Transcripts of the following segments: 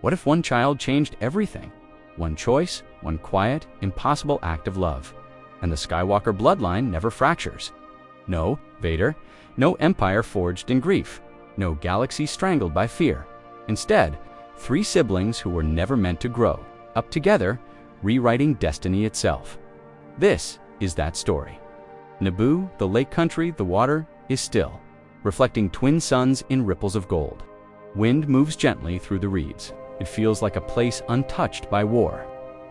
What if one child changed everything? One choice, one quiet, impossible act of love. And the Skywalker bloodline never fractures. No Vader, no empire forged in grief, no galaxy strangled by fear. Instead, 3 siblings who were never meant to grow, up together, rewriting destiny itself. This is that story. Naboo, the lake country, the water, is still, reflecting twin suns in ripples of gold. Wind moves gently through the reeds. It feels like a place untouched by war.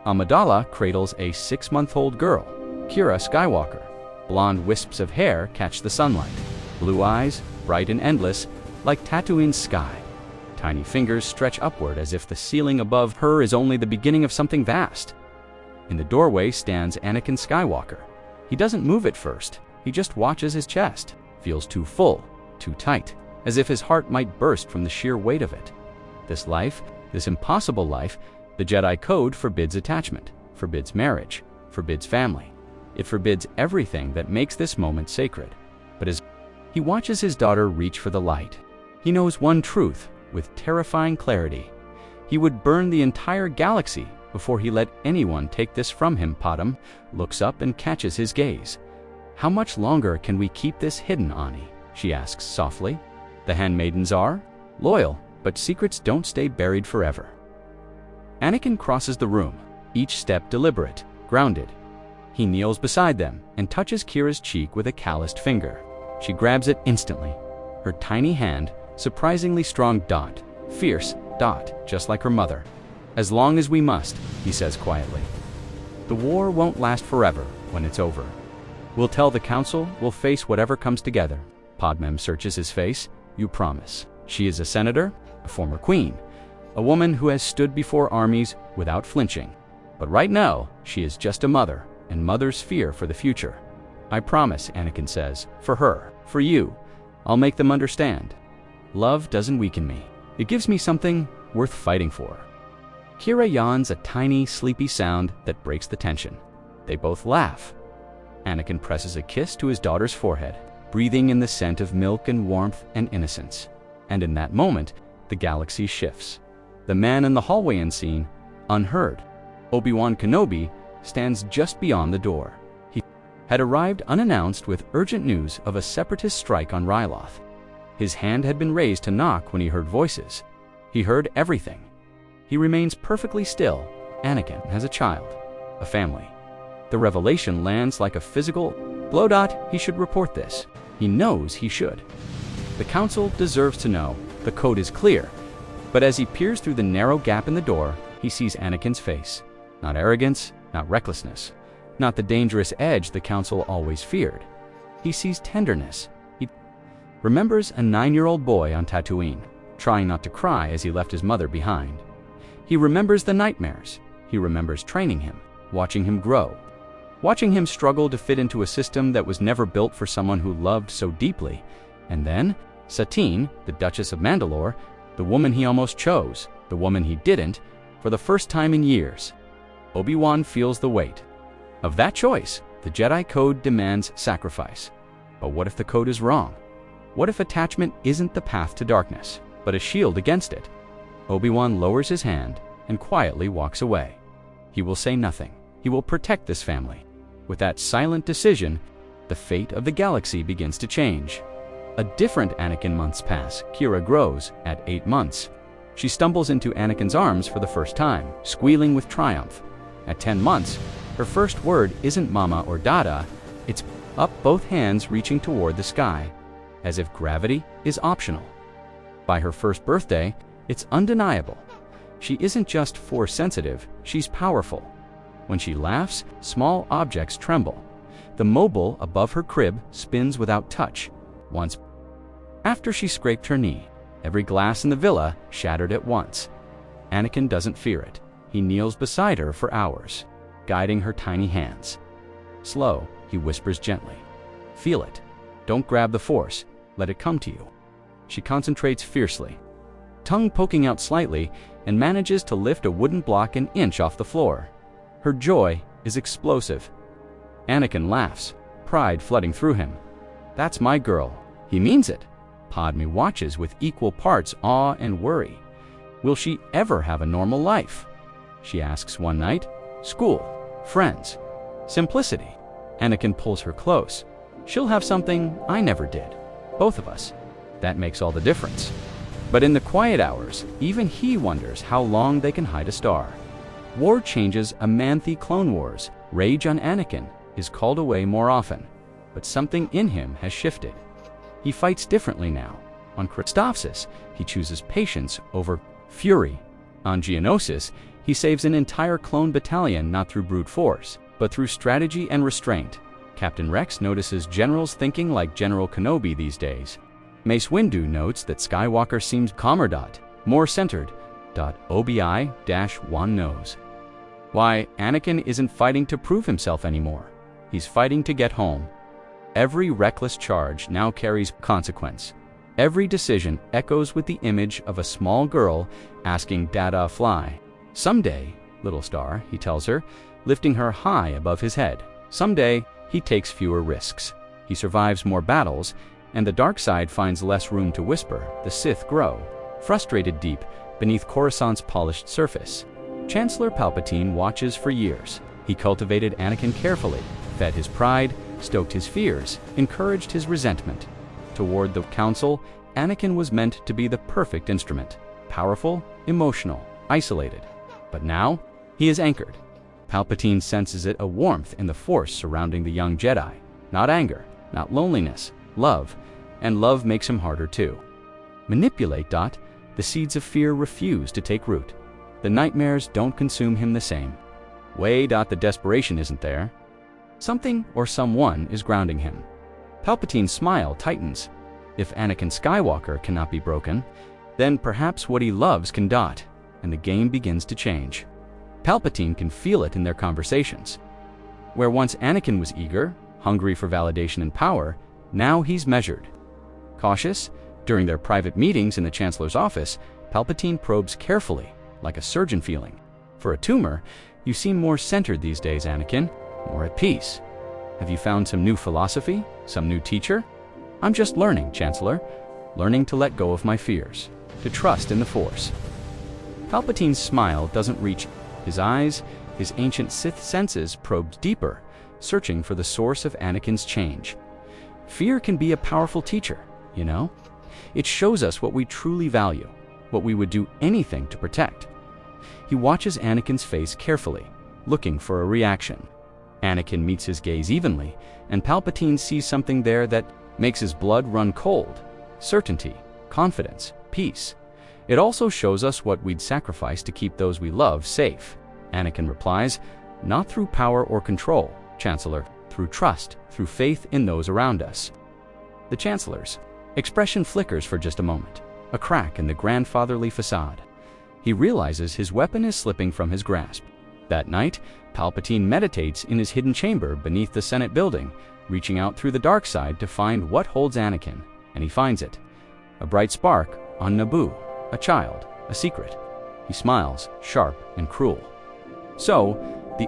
Amidala cradles a 6-month-old girl, Kira Skywalker. Blonde wisps of hair catch the sunlight. Blue eyes, bright and endless, like Tatooine's sky. Tiny fingers stretch upward as if the ceiling above her is only the beginning of something vast. In the doorway stands Anakin Skywalker. He doesn't move at first. He just watches his chest. Feels too full, too tight, as if his heart might burst from the sheer weight of it. This life, this impossible life, the Jedi Code forbids attachment, forbids marriage, forbids family. It forbids everything that makes this moment sacred. But as he watches his daughter reach for the light, he knows one truth with terrifying clarity. He would burn the entire galaxy before he let anyone take this from him. Padam looks up and catches his gaze. "How much longer can we keep this hidden, Ani?" she asks softly. "The handmaidens are loyal, but secrets don't stay buried forever." Anakin crosses the room, each step deliberate, grounded. He kneels beside them and touches Kira's cheek with a calloused finger. She grabs it instantly. Her tiny hand, surprisingly strong, fierce, just like her mother. "As long as we must," he says quietly. "The war won't last forever when it's over. We'll tell the council, we'll face whatever comes together." Padmem searches his face. "You promise?" She is a senator, a former queen, a woman who has stood before armies without flinching. But right now, she is just a mother, and mothers fear for the future. "I promise," Anakin says, "for her, for you. I'll make them understand. Love doesn't weaken me. It gives me something worth fighting for." Kira yawns, a tiny, sleepy sound that breaks the tension. They both laugh. Anakin presses a kiss to his daughter's forehead, breathing in the scent of milk and warmth and innocence. And in that moment, the galaxy shifts. The man in the hallway unseen, unheard. Obi-Wan Kenobi stands just beyond the door. He had arrived unannounced with urgent news of a separatist strike on Ryloth. His hand had been raised to knock when he heard voices. He heard everything. He remains perfectly still. Anakin has a child, a family. The revelation lands like a physical blow. He should report this. He knows he should. The council deserves to know. The code is clear. But as he peers through the narrow gap in the door, he sees Anakin's face. Not arrogance, not recklessness, not the dangerous edge the council always feared. He sees tenderness. He remembers a 9-year-old boy on Tatooine, trying not to cry as he left his mother behind. He remembers the nightmares. He remembers training him, watching him grow, watching him struggle to fit into a system that was never built for someone who loved so deeply. And then, Satine, the Duchess of Mandalore, the woman he almost chose, the woman he didn't, for the first time in years. Obi-Wan feels the weight of that choice. The Jedi Code demands sacrifice. But what if the code is wrong? What if attachment isn't the path to darkness, but a shield against it? Obi-Wan lowers his hand and quietly walks away. He will say nothing. He will protect this family. With that silent decision, the fate of the galaxy begins to change. A different Anakin. Months pass. Kira grows at 8 months. She stumbles into Anakin's arms for the first time, squealing with triumph. At 10 months, her first word isn't mama or dada, it's up, both hands reaching toward the sky, as if gravity is optional. By her first birthday, it's undeniable. She isn't just force sensitive, she's powerful. When she laughs, small objects tremble. The mobile above her crib spins without touch. Once, after she scraped her knee, every glass in the villa shattered at once. Anakin doesn't fear it. He kneels beside her for hours, guiding her tiny hands. Slow, he whispers gently. "Feel it. Don't grab the force. Let it come to you." She concentrates fiercely, tongue poking out slightly, and manages to lift a wooden block an inch off the floor. Her joy is explosive. Anakin laughs, pride flooding through him. "That's my girl. He means it." Padme watches with equal parts awe and worry. Will she ever have a normal life? She asks one night. School, friends, simplicity. Anakin pulls her close. She'll have something I never did. Both of us. That makes all the difference. But in the quiet hours, even he wonders how long they can hide a star. War changes a Manthe Clone Wars. Rage on Anakin is called away more often. But something in him has shifted. He fights differently now. On Christophsis, he chooses patience over fury. On Geonosis, he saves an entire clone battalion not through brute force, but through strategy and restraint. Captain Rex notices generals thinking like General Kenobi these days. Mace Windu notes that Skywalker seems calmer. More centered. Obi-Wan knows. Why, Anakin isn't fighting to prove himself anymore. He's fighting to get home. Every reckless charge now carries consequence. Every decision echoes with the image of a small girl asking Dada fly. Someday, little star, he tells her, lifting her high above his head. Someday, he takes fewer risks. He survives more battles, and the dark side finds less room to whisper. The Sith grow, frustrated deep beneath Coruscant's polished surface. Chancellor Palpatine watches for years. He cultivated Anakin carefully, fed his pride, stoked his fears, encouraged his resentment. Toward the Council, Anakin was meant to be the perfect instrument. Powerful, emotional, isolated. But now, he is anchored. Palpatine senses it, a warmth in the Force surrounding the young Jedi. Not anger, not loneliness, love. And love makes him harder too. Manipulate. The seeds of fear refuse to take root. The nightmares don't consume him the same. Way. The desperation isn't there. Something or someone is grounding him. Palpatine's smile tightens. If Anakin Skywalker cannot be broken, then perhaps what he loves can. And the game begins to change. Palpatine can feel it in their conversations. Where once Anakin was eager, hungry for validation and power, now he's measured. Cautious, during their private meetings in the Chancellor's office, Palpatine probes carefully, like a surgeon feeling. For a tumor, you seem more centered these days, Anakin, more at peace. Have you found some new philosophy, some new teacher? I'm just learning, Chancellor, learning to let go of my fears, to trust in the Force. Palpatine's smile doesn't reach his eyes. His ancient Sith senses probed deeper, searching for the source of Anakin's change. Fear can be a powerful teacher, you know? It shows us what we truly value, what we would do anything to protect. He watches Anakin's face carefully, looking for a reaction. Anakin meets his gaze evenly, and Palpatine sees something there that makes his blood run cold. Certainty, confidence, peace. It also shows us what we'd sacrifice to keep those we love safe. Anakin replies, not through power or control, Chancellor, through trust, through faith in those around us. The Chancellor's expression flickers for just a moment, a crack in the grandfatherly facade. He realizes his weapon is slipping from his grasp. That night, Palpatine meditates in his hidden chamber beneath the Senate building, reaching out through the dark side to find what holds Anakin, and he finds it. A bright spark on Naboo, a child, a secret. He smiles, sharp and cruel. So, the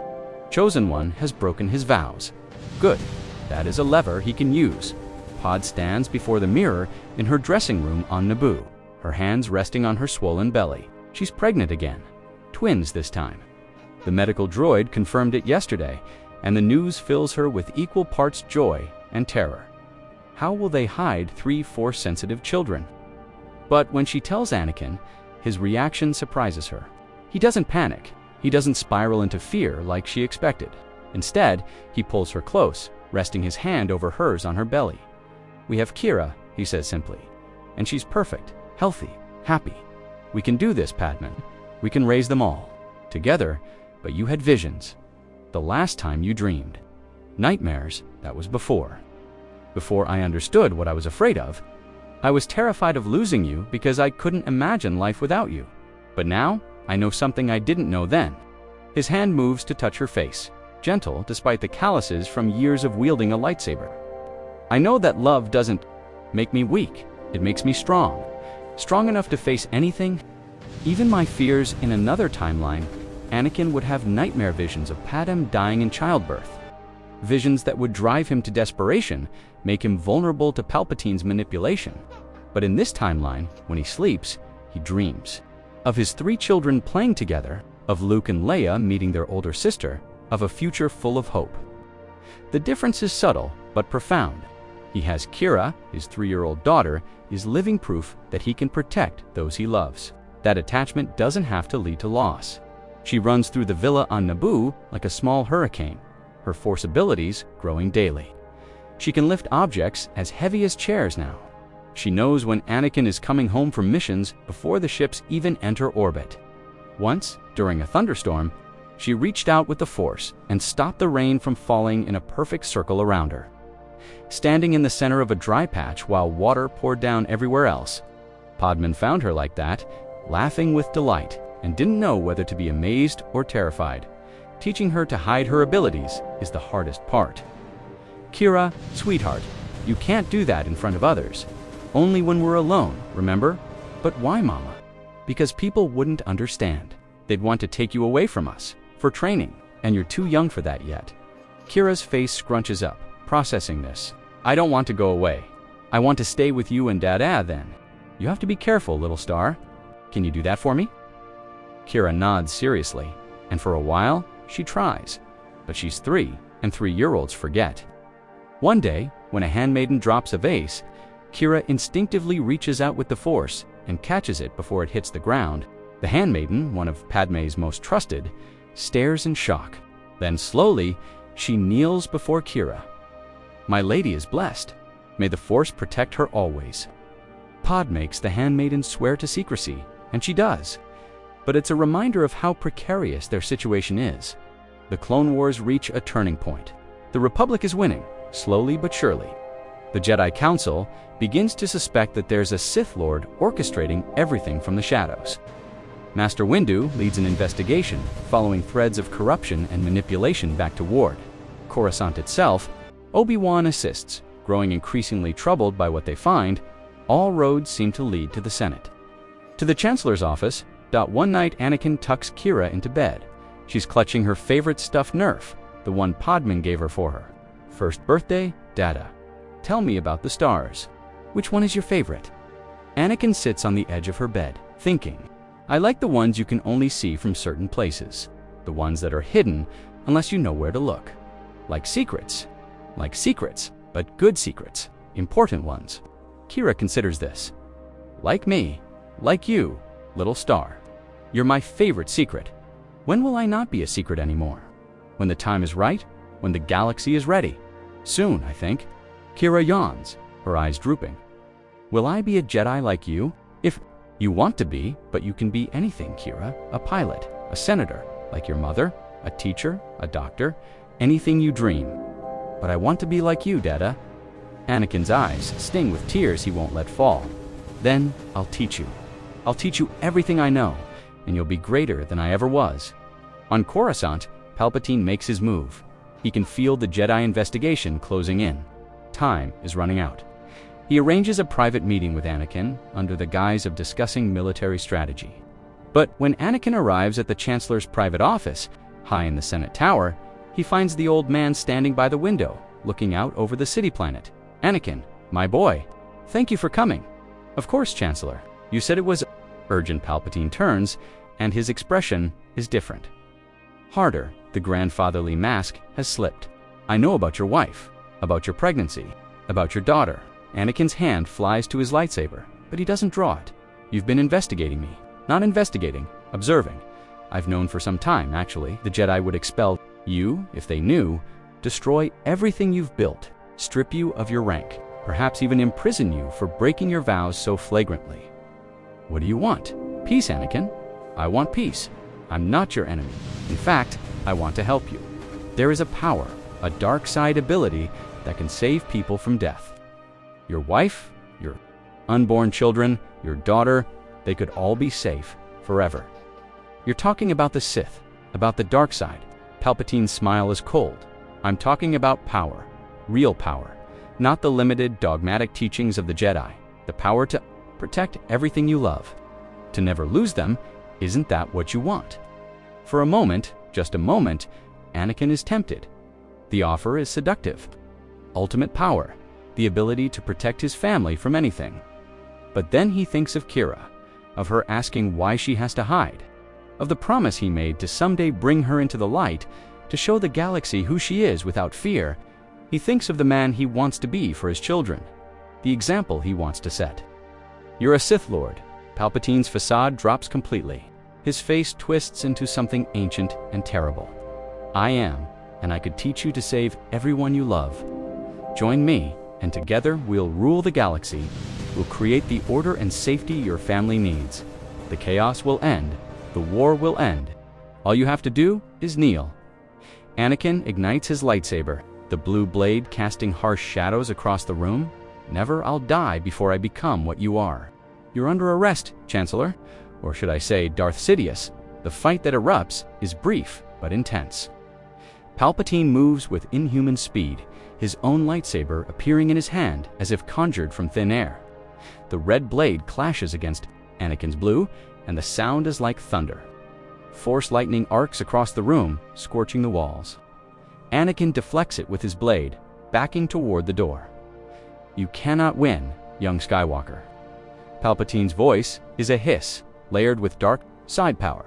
Chosen One has broken his vows. Good, that is a lever he can use. Pod stands before the mirror in her dressing room on Naboo, her hands resting on her swollen belly. She's pregnant again. Twins this time. The medical droid confirmed it yesterday, and the news fills her with equal parts joy and terror. How will they hide 3 Force-sensitive children? But when she tells Anakin, his reaction surprises her. He doesn't panic. He doesn't spiral into fear like she expected. Instead, he pulls her close, resting his hand over hers on her belly. We have Kira, he says simply, and she's perfect, healthy, happy. We can do this, Padman. We can raise them all. Together, but you had visions. The last time you dreamed. Nightmares, that was before. Before I understood what I was afraid of. I was terrified of losing you because I couldn't imagine life without you. But now, I know something I didn't know then. His hand moves to touch her face, gentle despite the calluses from years of wielding a lightsaber. I know that love doesn't make me weak. It makes me strong. Strong enough to face anything, even my fears. In another timeline, Anakin would have nightmare visions of Padme dying in childbirth. Visions that would drive him to desperation, make him vulnerable to Palpatine's manipulation. But in this timeline, when he sleeps, he dreams. of his 3 children playing together, of Luke and Leia meeting their older sister, of a future full of hope. The difference is subtle but profound. He has Kira, his 3-year-old daughter, is living proof that he can protect those he loves. That attachment doesn't have to lead to loss. She runs through the villa on Naboo like a small hurricane, her force abilities growing daily. She can lift objects as heavy as chairs now. She knows when Anakin is coming home from missions before the ships even enter orbit. Once, during a thunderstorm, she reached out with the Force and stopped the rain from falling in a perfect circle around her. Standing in the center of a dry patch while water poured down everywhere else, Padman found her like that, laughing with delight, and didn't know whether to be amazed or terrified. Teaching her to hide her abilities is the hardest part. Kira, sweetheart, you can't do that in front of others. Only when we're alone, remember? But why, Mama? Because people wouldn't understand. They'd want to take you away from us, for training, and you're too young for that yet. Kira's face scrunches up, processing this. I don't want to go away. I want to stay with you and Dada then. You have to be careful, little star. Can you do that for me? Kira nods seriously, and for a while, she tries. But she's 3, and 3-year-olds forget. One day, when a handmaiden drops a vase, Kira instinctively reaches out with the Force and catches it before it hits the ground. The handmaiden, one of Padme's most trusted, stares in shock. Then slowly, she kneels before Kira. My lady is blessed. May the Force protect her always. Pod makes the handmaiden swear to secrecy, and she does. But it's a reminder of how precarious their situation is. The Clone Wars reach a turning point. The Republic is winning, slowly but surely. The Jedi Council begins to suspect that there's a Sith Lord orchestrating everything from the shadows. Master Windu leads an investigation following threads of corruption and manipulation back to Ward. Coruscant itself, Obi-Wan assists, growing increasingly troubled by what they find. All roads seem to lead to the Senate. To the Chancellor's office, one night Anakin tucks Kira into bed. She's clutching her favorite stuffed Nerf, the one Padman gave her for her. First birthday, Dada. Tell me about the stars. Which one is your favorite? Anakin sits on the edge of her bed, thinking. I like the ones you can only see from certain places. The ones that are hidden unless you know where to look. Like secrets. Like secrets, but good secrets. Important ones. Kira considers this. Like me. Like you, little star. You're my favorite secret. When will I not be a secret anymore? When the time is right? When the galaxy is ready? Soon, I think. Kira yawns, her eyes drooping. Will I be a Jedi like you? If you want to be, but you can be anything, Kira. A pilot, a senator, like your mother, a teacher, a doctor, anything you dream. But I want to be like you, Dada. Anakin's eyes sting with tears he won't let fall. Then I'll teach you. I'll teach you everything I know, and you'll be greater than I ever was. On Coruscant, Palpatine makes his move. He can feel the Jedi investigation closing in. Time is running out. He arranges a private meeting with Anakin under the guise of discussing military strategy. But when Anakin arrives at the Chancellor's private office, high in the Senate Tower, he finds the old man standing by the window, looking out over the city planet. Anakin, my boy, thank you for coming. Of course, Chancellor. You said it was urgent. Palpatine turns, and his expression is different. Harder, the grandfatherly mask has slipped. I know about your wife, about your pregnancy, about your daughter. Anakin's hand flies to his lightsaber, but he doesn't draw it. You've been investigating me. Not investigating, observing. I've known for some time, actually. The Jedi would expel you, if they knew, destroy everything you've built, strip you of your rank, perhaps even imprison you for breaking your vows so flagrantly. What do you want? Peace, Anakin. I want peace. I'm not your enemy. In fact, I want to help you. There is a power, a dark side ability that can save people from death. Your wife, your unborn children, your daughter, they could all be safe forever. You're talking about the Sith, about the dark side. Palpatine's smile is cold. I'm talking about power, real power, not the limited dogmatic teachings of the Jedi, the power to protect everything you love. To never lose them, isn't that what you want? For a moment, just a moment, Anakin is tempted. The offer is seductive. Ultimate power, the ability to protect his family from anything. But then he thinks of Kira, of her asking why she has to hide, of the promise he made to someday bring her into the light, to show the galaxy who she is without fear. He thinks of the man he wants to be for his children, the example he wants to set. "You're a Sith Lord." Palpatine's facade drops completely. His face twists into something ancient and terrible. "I am, and I could teach you to save everyone you love. Join me, and together we'll rule the galaxy. We'll create the order and safety your family needs. The chaos will end. The war will end. All you have to do is kneel." Anakin ignites his lightsaber, the blue blade casting harsh shadows across the room. "Never I'll die before I become what you are. You're under arrest, Chancellor. Or should I say, Darth Sidious. The fight that erupts is brief but intense." Palpatine moves with inhuman speed, his own lightsaber appearing in his hand as if conjured from thin air. The red blade clashes against Anakin's blue, and the sound is like thunder. Force lightning arcs across the room, scorching the walls. Anakin deflects it with his blade, backing toward the door. "You cannot win, young Skywalker." Palpatine's voice is a hiss, layered with dark side power.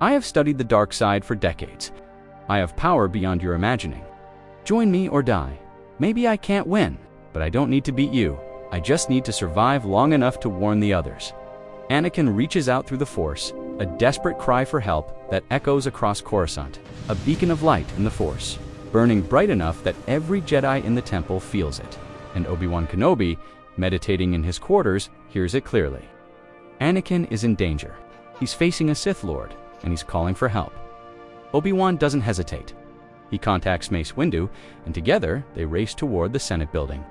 "I have studied the dark side for decades. I have power beyond your imagining. Join me or die. Maybe I can't win, but I don't need to beat you. I just need to survive long enough to warn the others." Anakin reaches out through the Force, a desperate cry for help that echoes across Coruscant, a beacon of light in the Force, burning bright enough that every Jedi in the temple feels it, and Obi-Wan Kenobi, meditating in his quarters, hears it clearly. Anakin is in danger. He's facing a Sith Lord, and he's calling for help. Obi-Wan doesn't hesitate. He contacts Mace Windu, and together they race toward the Senate building.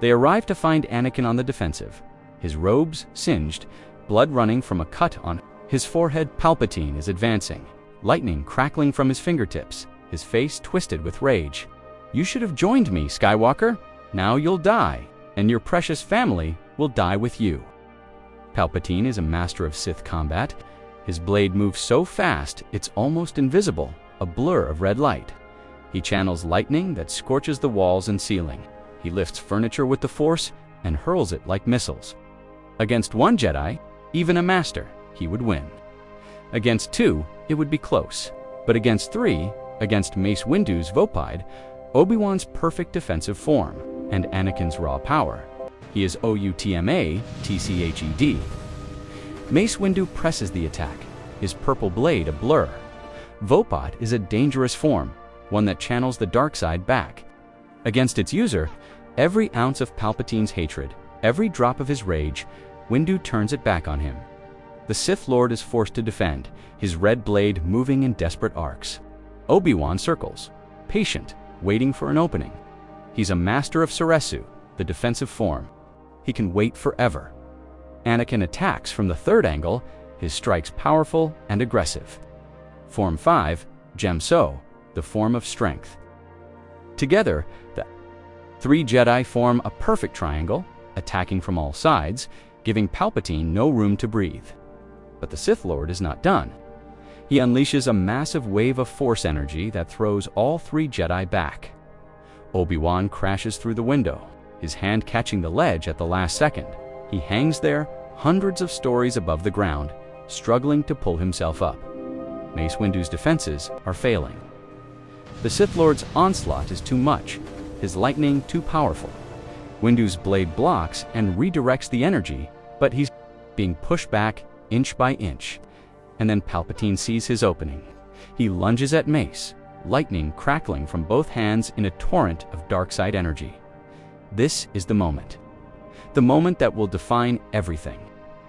They arrive to find Anakin on the defensive, his robes singed, blood running from a cut on his forehead. Palpatine is advancing, lightning crackling from his fingertips, his face twisted with rage. "You should have joined me, Skywalker. Now you'll die, and your precious family will die with you." Palpatine is a master of Sith combat. His blade moves so fast it's almost invisible, a blur of red light. He channels lightning that scorches the walls and ceiling. He lifts furniture with the Force and hurls it like missiles. Against one Jedi, even a master, he would win. Against two, it would be close. But against three, against Mace Windu's Vopide, Obi-Wan's perfect defensive form, and Anakin's raw power, he is OUTMA TCHED. Mace Windu presses the attack, his purple blade a blur. Vopide is a dangerous form, one that channels the dark side back. Against its user, every ounce of Palpatine's hatred, every drop of his rage, Windu turns it back on him. The Sith Lord is forced to defend, his red blade moving in desperate arcs. Obi-Wan circles, patient, waiting for an opening. He's a master of Seresu, the defensive form. He can wait forever. Anakin attacks from the third angle, his strikes powerful and aggressive. Form 5, Gemso, the form of strength. Together, the three Jedi form a perfect triangle, attacking from all sides, giving Palpatine no room to breathe. But the Sith Lord is not done. He unleashes a massive wave of Force energy that throws all three Jedi back. Obi-Wan crashes through the window, his hand catching the ledge at the last second. He hangs there, hundreds of stories above the ground, struggling to pull himself up. Mace Windu's defenses are failing. The Sith Lord's onslaught is too much, his lightning too powerful. Windu's blade blocks and redirects the energy, but he's being pushed back inch by inch. And then Palpatine sees his opening. He lunges at Mace, lightning crackling from both hands in a torrent of dark-side energy. This is the moment. The moment that will define everything.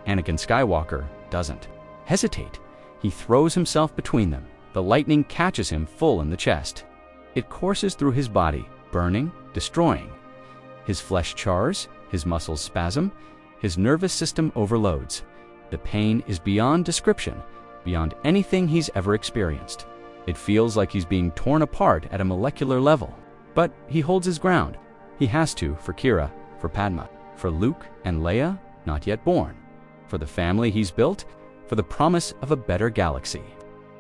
Anakin Skywalker doesn't hesitate. He throws himself between them. The lightning catches him full in the chest. It courses through his body, burning, destroying. His flesh chars, his muscles spasm, his nervous system overloads. The pain is beyond description, beyond anything he's ever experienced. It feels like he's being torn apart at a molecular level. But he holds his ground. He has to for Kira, for Padma, for Luke and Leia, not yet born, for the family he's built, for the promise of a better galaxy.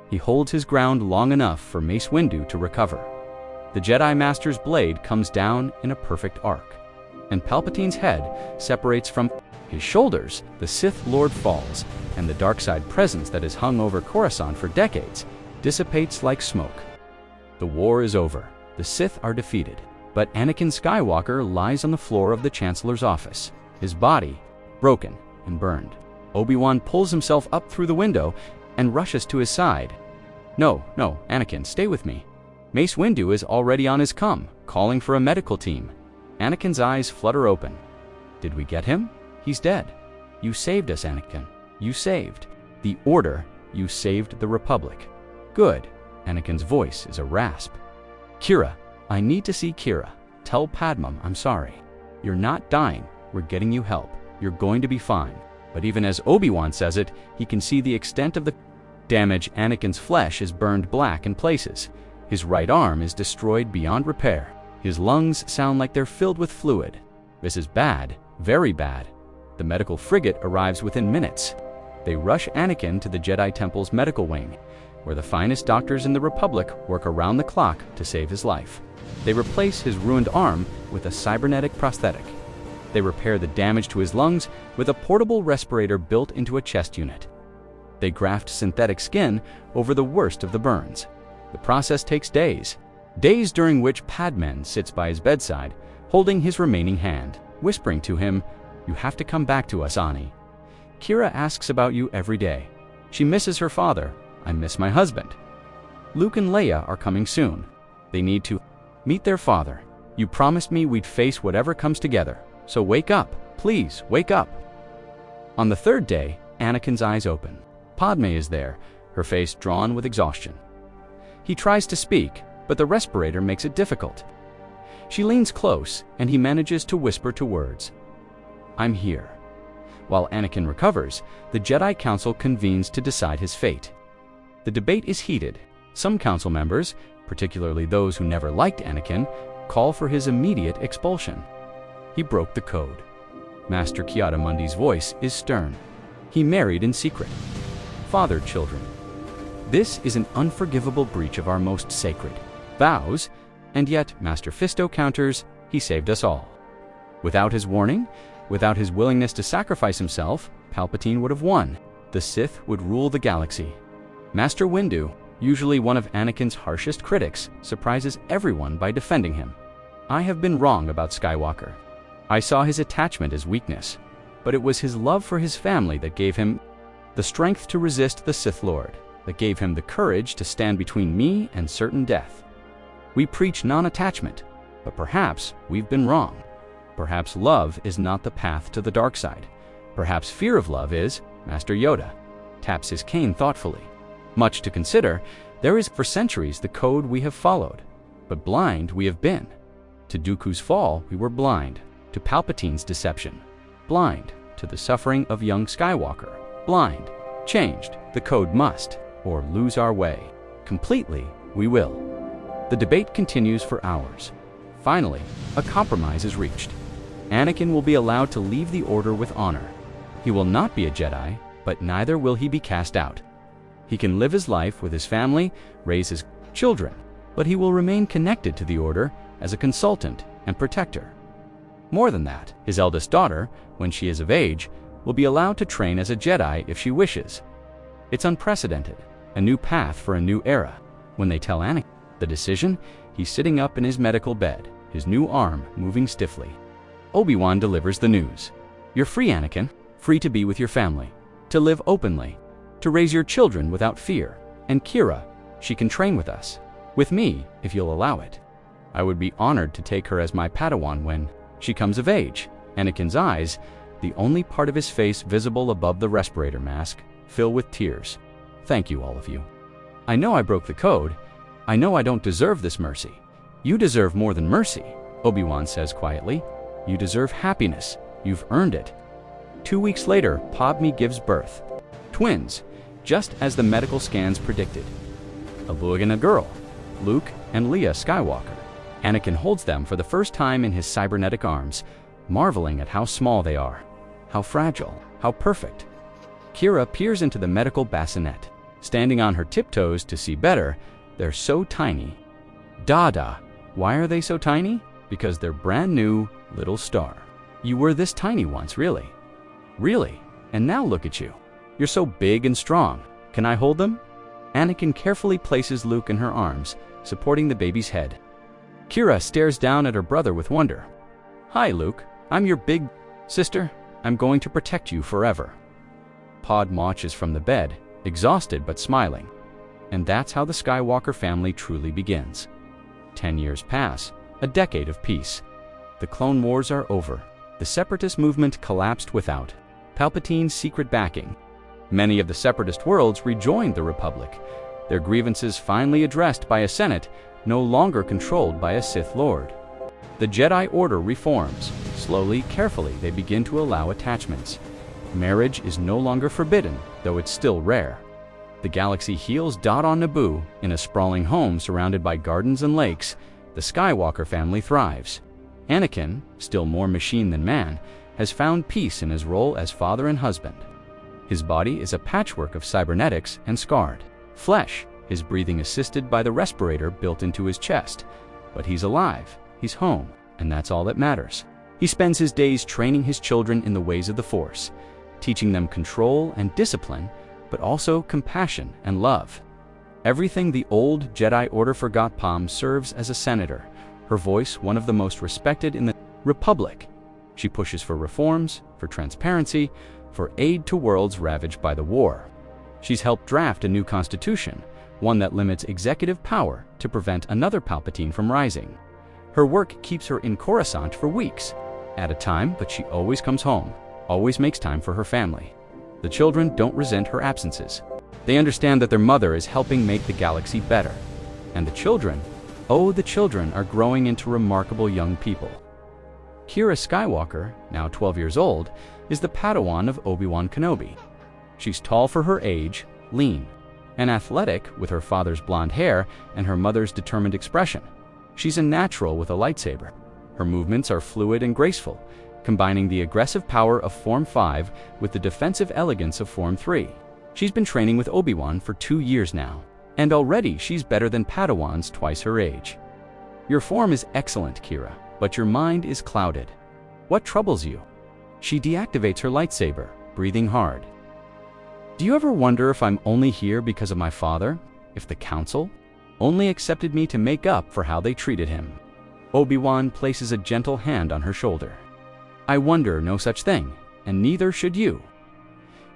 He holds his ground long enough for Mace Windu to recover. The Jedi Master's blade comes down in a perfect arc, and Palpatine's head separates from His shoulders, the Sith Lord falls, and the dark side presence that has hung over Coruscant for decades dissipates like smoke. The war is over. The Sith are defeated. But Anakin Skywalker lies on the floor of the Chancellor's office, his body broken and burned. Obi-Wan pulls himself up through the window and rushes to his side. No, Anakin, stay with me. Mace Windu is already on his come, calling for a medical team. Anakin's eyes flutter open. Did we get him? He's dead. You saved us, Anakin. You saved the Order. You saved the Republic. Good. Anakin's voice is a rasp. Kira, I need to see Kira. Tell Padmam I'm sorry. You're not dying. We're getting you help. You're going to be fine. But even as Obi-Wan says it, he can see the extent of the damage. Anakin's flesh is burned black in places. His right arm is destroyed beyond repair. His lungs sound like they're filled with fluid. This is bad, very bad. The medical frigate arrives within minutes. They rush Anakin to the Jedi Temple's medical wing, where the finest doctors in the Republic work around the clock to save his life. They replace his ruined arm with a cybernetic prosthetic. They repair the damage to his lungs with a portable respirator built into a chest unit. They graft synthetic skin over the worst of the burns. The process takes days during which Padman sits by his bedside, holding his remaining hand, whispering to him, "You have to come back to us, Ani. Kira asks about you every day. She misses her father. I miss my husband. Luke and Leia are coming soon. They need to meet their father. You promised me we'd face whatever comes together. So wake up, please, wake up." On the third day, Anakin's eyes open. Padme is there, her face drawn with exhaustion. He tries to speak, but the respirator makes it difficult. She leans close, and he manages to whisper two words. "I'm here." While Anakin recovers, the Jedi Council convenes to decide his fate. The debate is heated. Some council members, particularly those who never liked Anakin, call for his immediate expulsion. He broke the code. Master Ki-Adi-Mundi's voice is stern. He married in secret, fathered children. This is an unforgivable breach of our most sacred vows, and yet Master Fisto counters, he saved us all. Without his warning, without his willingness to sacrifice himself, Palpatine would have won. The Sith would rule the galaxy. Master Windu, usually one of Anakin's harshest critics, surprises everyone by defending him. I have been wrong about Skywalker. I saw his attachment as weakness, but it was his love for his family that gave him the strength to resist the Sith Lord, that gave him the courage to stand between me and certain death. We preach non-attachment, but perhaps we've been wrong. Perhaps love is not the path to the dark side. Perhaps fear of love is. Master Yoda taps his cane thoughtfully. Much to consider. There is for centuries the code we have followed, but blind we have been. To Dooku's fall, we were blind. To Palpatine's deception, blind. To the suffering of young Skywalker, blind. Changed, the code must, or lose our way. Completely, we will. The debate continues for hours. Finally, a compromise is reached. Anakin will be allowed to leave the Order with honor. He will not be a Jedi, but neither will he be cast out. He can live his life with his family, raise his children, but he will remain connected to the Order as a consultant and protector. More than that, his eldest daughter, when she is of age, will be allowed to train as a Jedi if she wishes. It's unprecedented, a new path for a new era. When they tell Anakin the decision, he's sitting up in his medical bed, his new arm moving stiffly. Obi-Wan delivers the news. You're free, Anakin, free to be with your family, to live openly, to raise your children without fear. And Kira, she can train with us, with me, if you'll allow it. I would be honored to take her as my Padawan when she comes of age. Anakin's eyes, the only part of his face visible above the respirator mask, fill with tears. Thank you, all of you. I know I broke the code. I know I don't deserve this mercy. You deserve more than mercy, Obi-Wan says quietly. You deserve happiness. You've earned it. 2 weeks later, Padme gives birth. Twins, just as the medical scans predicted. A boy and a girl, Luke and Leia Skywalker. Anakin holds them for the first time in his cybernetic arms, marveling at how small they are, how fragile, how perfect. Kira peers into the medical bassinet, standing on her tiptoes to see better. They're so tiny. Dada. Why are they so tiny? Because they're brand new, little star. You were this tiny once, really. Really? And now look at you. You're so big and strong. Can I hold them? Anakin carefully places Luke in her arms, supporting the baby's head. Kira stares down at her brother with wonder. Hi, Luke. I'm your big sister. I'm going to protect you forever. Pod marches from the bed, exhausted but smiling. And that's how the Skywalker family truly begins. 10 years pass, a decade of peace. The Clone Wars are over. The Separatist movement collapsed without Palpatine's secret backing. Many of the Separatist worlds rejoined the Republic, their grievances finally addressed by a Senate no longer controlled by a Sith Lord. The Jedi Order reforms. Slowly, carefully, they begin to allow attachments. Marriage is no longer forbidden, though it's still rare. The galaxy heals dot on Naboo. In a sprawling home surrounded by gardens and lakes, the Skywalker family thrives. Anakin, still more machine than man, has found peace in his role as father and husband. His body is a patchwork of cybernetics and scarred flesh, his breathing assisted by the respirator built into his chest. But he's alive, he's home, and that's all that matters. He spends his days training his children in the ways of the Force, teaching them control and discipline, but also compassion and love. Everything the old Jedi Order forgot. Palm serves as a senator, her voice one of the most respected in the Republic. She pushes for reforms, for transparency, for aid to worlds ravaged by the war. She's helped draft a new constitution, one that limits executive power to prevent another Palpatine from rising. Her work keeps her in Coruscant for weeks at a time, but she always comes home, always makes time for her family. The children don't resent her absences. They understand that their mother is helping make the galaxy better. And the children, oh, the children are growing into remarkable young people. Kira Skywalker, now 12 years old, is the Padawan of Obi-Wan Kenobi. She's tall for her age, lean, and athletic with her father's blonde hair and her mother's determined expression. She's a natural with a lightsaber. Her movements are fluid and graceful, combining the aggressive power of Form 5 with the defensive elegance of Form 3. She's been training with Obi-Wan for 2 years now, and already she's better than Padawans twice her age. Your form is excellent, Kira, but your mind is clouded. What troubles you? She deactivates her lightsaber, breathing hard. Do you ever wonder if I'm only here because of my father? If the Council only accepted me to make up for how they treated him? Obi-Wan places a gentle hand on her shoulder. I wonder no such thing, and neither should you.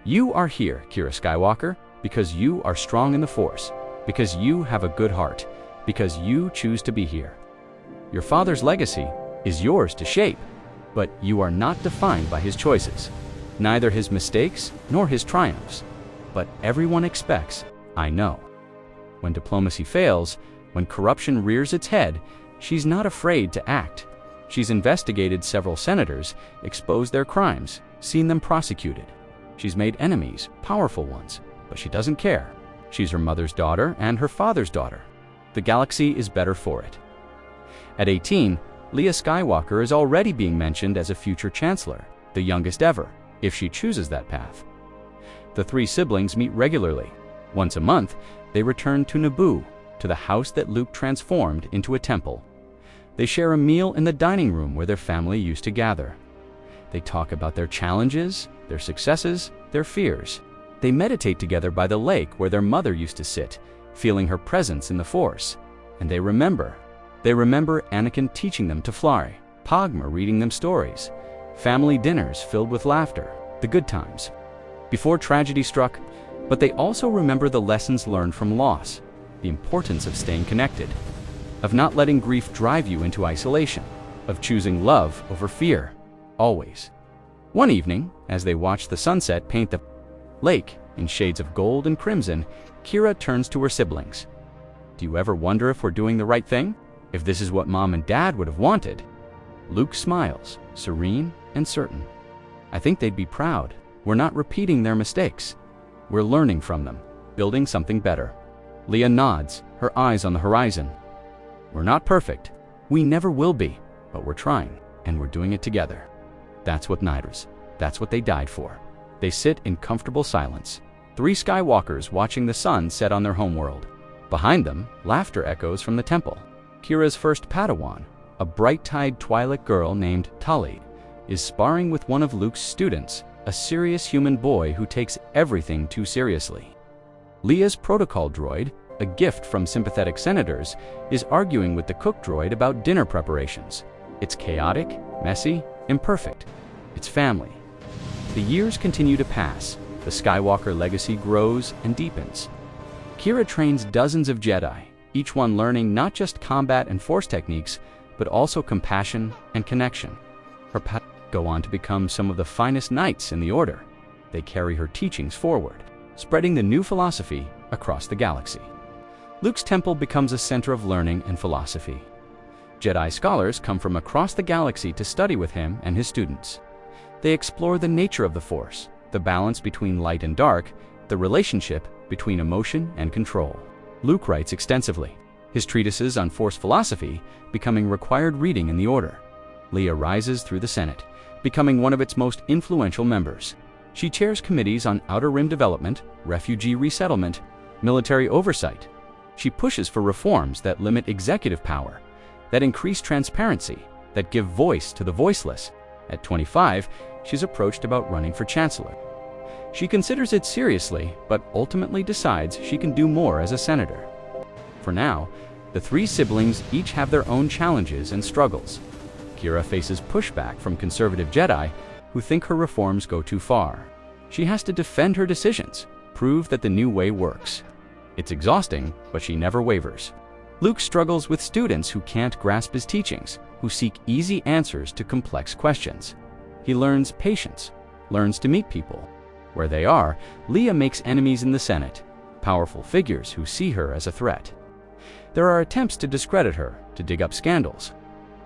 You are here, Kira Skywalker, because you are strong in the Force, because you have a good heart, because you choose to be here. Your father's legacy is yours to shape, but you are not defined by his choices, neither his mistakes nor his triumphs. But everyone expects, I know. When diplomacy fails, when corruption rears its head, she's not afraid to act. She's investigated several senators, exposed their crimes, seen them prosecuted. She's made enemies, powerful ones, but she doesn't care. She's her mother's daughter and her father's daughter. The galaxy is better for it. At 18, Leia Skywalker is already being mentioned as a future chancellor, the youngest ever, if she chooses that path. The three siblings meet regularly. Once a month, they return to Naboo, to the house that Luke transformed into a temple. They share a meal in the dining room where their family used to gather. They talk about their challenges, their successes, their fears. They meditate together by the lake where their mother used to sit, feeling her presence in the Force. And they remember. They remember Anakin teaching them to fly, Padme reading them stories, family dinners filled with laughter, the good times, before tragedy struck. But they also remember the lessons learned from loss, the importance of staying connected, of not letting grief drive you into isolation, of choosing love over fear, always. One evening, as they watch the sunset paint the lake in shades of gold and crimson, Kira turns to her siblings. Do you ever wonder if we're doing the right thing? If this is what Mom and Dad would have wanted? Luke smiles, serene and certain. I think they'd be proud. We're not repeating their mistakes. We're learning from them, building something better. Leia nods, her eyes on the horizon. We're not perfect. We never will be, but we're trying, and we're doing it together. That's what matters. That's what they died for. They sit in comfortable silence, three Skywalkers watching the sun set on their homeworld. Behind them, laughter echoes from the temple. Kira's first Padawan, a bright-eyed Twi'lek girl named Tali, is sparring with one of Luke's students, a serious human boy who takes everything too seriously. Leia's protocol droid, a gift from sympathetic senators, is arguing with the cook droid about dinner preparations. It's chaotic, messy, imperfect. It's family. The years continue to pass. The Skywalker legacy grows and deepens. Qi'ra trains dozens of Jedi, each one learning not just combat and force techniques, but also compassion and connection. Her paths go on to become some of the finest knights in the Order. They carry her teachings forward, spreading the new philosophy across the galaxy. Luke's temple becomes a center of learning and philosophy. Jedi scholars come from across the galaxy to study with him and his students. They explore the nature of the Force, the balance between light and dark, the relationship between emotion and control. Luke writes extensively, his treatises on Force philosophy becoming required reading in the Order. Leia rises through the Senate, becoming one of its most influential members. She chairs committees on Outer Rim development, refugee resettlement, military oversight. She pushes for reforms that limit executive power, that increase transparency, that give voice to the voiceless. At 25, she's approached about running for chancellor. She considers it seriously, but ultimately decides she can do more as a senator. For now, the three siblings each have their own challenges and struggles. Qi'ra faces pushback from conservative Jedi who think her reforms go too far. She has to defend her decisions, prove that the new way works. It's exhausting, but she never wavers. Luke struggles with students who can't grasp his teachings, who seek easy answers to complex questions. He learns patience, learns to meet people. Where they are, Leia makes enemies in the Senate, powerful figures who see her as a threat. There are attempts to discredit her, to dig up scandals.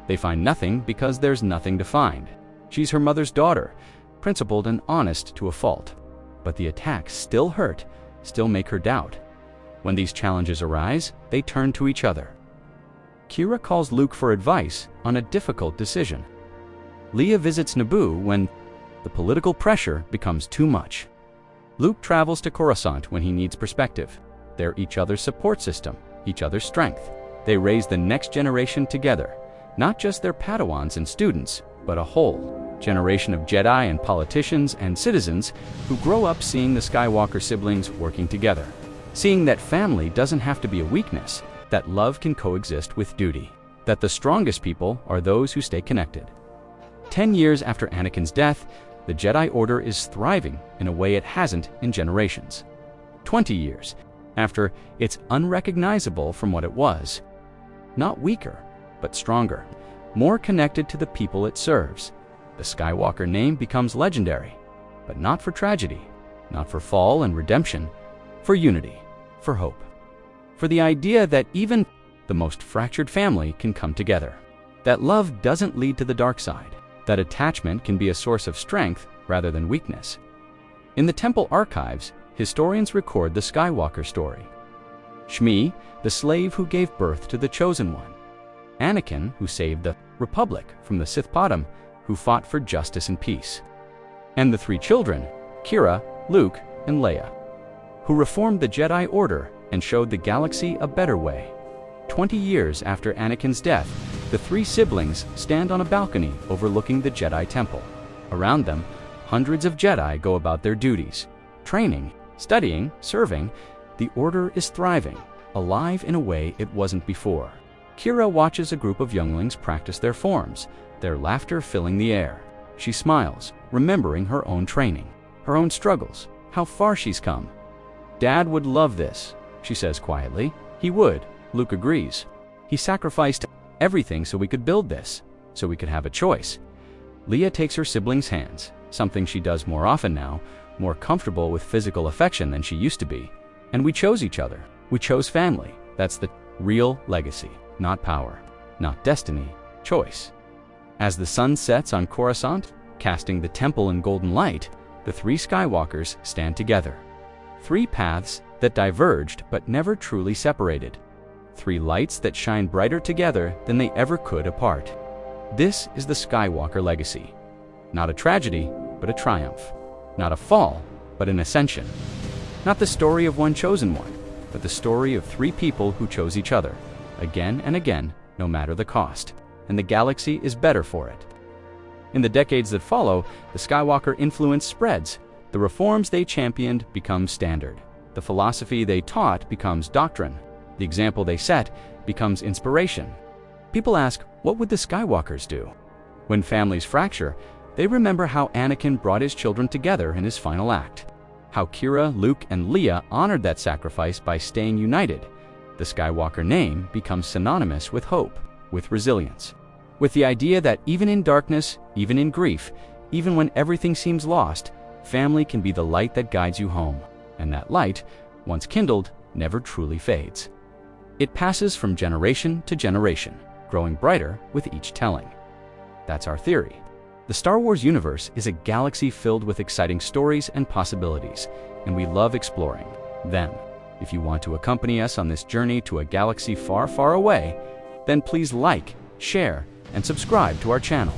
They find nothing because there's nothing to find. She's her mother's daughter, principled and honest to a fault. But the attacks still hurt, still make her doubt. When these challenges arise, they turn to each other. Qi'ra calls Luke for advice on a difficult decision. Leia visits Naboo when the political pressure becomes too much. Luke travels to Coruscant when he needs perspective. They're each other's support system, each other's strength. They raise the next generation together, not just their Padawans and students, but a whole generation of Jedi and politicians and citizens who grow up seeing the Skywalker siblings working together. Seeing that family doesn't have to be a weakness, that love can coexist with duty, that the strongest people are those who stay connected. 10 years after Anakin's death, the Jedi Order is thriving in a way it hasn't in generations. 20 years after, it's unrecognizable from what it was. Not weaker, but stronger, more connected to the people it serves. The Skywalker name becomes legendary, but not for tragedy, not for fall and redemption, for unity, for hope, for the idea that even the most fractured family can come together, that love doesn't lead to the dark side, that attachment can be a source of strength rather than weakness. In the temple archives, historians record the Skywalker story. Shmi, the slave who gave birth to the Chosen One. Anakin, who saved the Republic from the Sith Padam, who fought for justice and peace. And the three children, Qi'ra, Luke, and Leia, who reformed the Jedi Order and showed the galaxy a better way. 20 years after Anakin's death, the three siblings stand on a balcony overlooking the Jedi Temple. Around them, hundreds of Jedi go about their duties, training, studying, serving. The Order is thriving, alive in a way it wasn't before. Qi'ra watches a group of younglings practice their forms, their laughter filling the air. She smiles, remembering her own training, her own struggles, how far she's come. "Dad would love this," she says quietly. "He would," Luke agrees. "He sacrificed everything so we could build this, so we could have a choice." Leia takes her siblings' hands, something she does more often now, more comfortable with physical affection than she used to be. And we chose each other. We chose family. That's the real legacy, not power, not destiny, choice. As the sun sets on Coruscant, casting the temple in golden light, the three Skywalkers stand together. Three paths that diverged but never truly separated. Three lights that shine brighter together than they ever could apart. This is the Skywalker legacy. Not a tragedy, but a triumph. Not a fall, but an ascension. Not the story of one chosen one, but the story of three people who chose each other, again and again, no matter the cost. And the galaxy is better for it. In the decades that follow, the Skywalker influence spreads. The reforms they championed become standard. The philosophy they taught becomes doctrine. The example they set becomes inspiration. People ask, what would the Skywalkers do? When families fracture, they remember how Anakin brought his children together in his final act. How Kira, Luke, and Leia honored that sacrifice by staying united. The Skywalker name becomes synonymous with hope, with resilience, with the idea that even in darkness, even in grief, even when everything seems lost, family can be the light that guides you home. And that light, once kindled, never truly fades. It passes from generation to generation, growing brighter with each telling. That's our theory. The Star Wars universe is a galaxy filled with exciting stories and possibilities, and we love exploring them. If you want to accompany us on this journey to a galaxy far, far away, then please like, share, and subscribe to our channel.